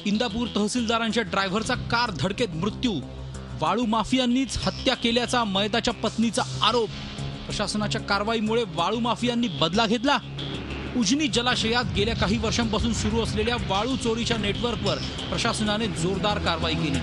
इंदापूर तहसीलदारांच्या ड्रायव्हरचा कार धडकेत मृत्यू, वाळू माफियांनीच हत्या केल्याचा मयताच्या पत्नीचा आरोप। प्रशासनाच्या कारवाईमुळे वाळू माफियांनी बदला घेतला। उजनी जलाशयात गेल्या काही वर्षांपासून सुरू असलेल्या वाळू चोरीच्या नेटवर्कवर प्रशासनाने जोरदार कारवाई केली।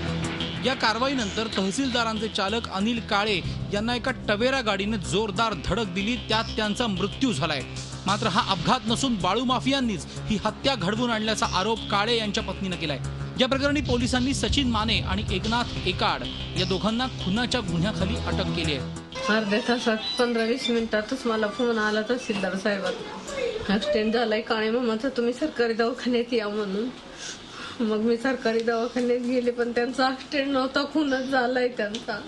या कारवाईनंतर तहसीलदारांचे चालक अनिल काळे यांना एका टवेरा गाडीने जोरदार धडक दिली, त्यात त्यांचा मृत्यू झालाय। मात्र हा अपघात नसून वाळू माफियांनीच ही हत्या घडवून आणल्याचा आरोप काळे यांच्या पत्नीने केलाय। या प्रकरणी पोलिसांनी सचिन माने आणि एकनाथ एकाड या दोघांना खुनाच्या गुन्ह्याखाली अटक केली आहे। अर्ध्या तासात 15-20 मिनिटातच मला फोन आला तहसीलदार साहेबांचा, ऍक्सिडेंट झालाय काळे मामाचा, तुम्ही सरकारी दवाखान्यात या म्हणून। मग मी सरकारी दवाखान्यात गेले, पण त्यांचा ऍक्सिडेंट नव्हता, खूनच झालाय त्यांचा,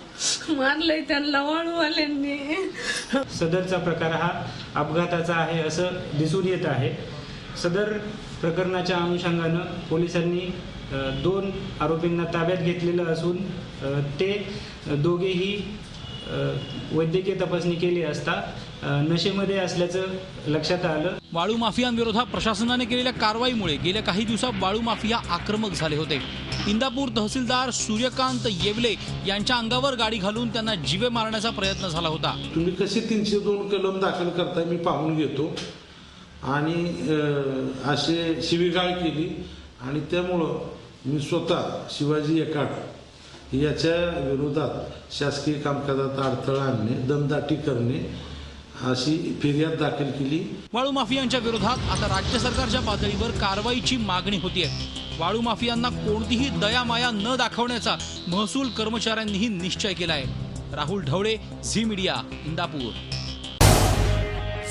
मारलंय त्यांना वाळूवाल्यांनी। सदरचा प्रकार हा अपघाताचा आहे असं दिसून येत आहे। सदर प्रकरणाच्या अनुषंगानं पोलिसांनी 2 आरोपींना ताब्यात घेतलेलं असून ते दोघेही वैद्यकीय तपासणी केली असता नशेमध्ये असल्याचं लक्षात आलं। वाळू माफियांविरोधात प्रशासनाने केलेल्या कारवाईमुळे गेल्या काही दिवसात वाळू माफिया आक्रमक झाले होते। इंदापूर तहसीलदार सूर्यकांत येवले यांच्या अंगावर गाडी घालून त्यांना जीवे मारण्याचा प्रयत्न झाला होता। तुम्ही कसे 302 कलम दाखल करताय मी पाहून घेतो आणि असे शिवीगाळ केली आणि त्यामुळं मी स्वतः शिवाजी एकाड याच्या विरोधात शासकीय कामकाजात अडथळा आणणे, दमदाटी करणे अशी फिर्याद दाखल केली। वाळू माफियांच्या विरोधात आता राज्य सरकारच्या पातळीवर कारवाईची मागणी होतीये। वाळू माफियांना कोणतीही दयामाया न दाखवण्याचा महसूल कर्मचाऱ्यांनीही निश्चय केलाय। राहुल ढवळे, झी मीडिया, इंदापूर।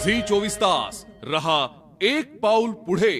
झी 24 तास रहा एक पाऊल पुढे।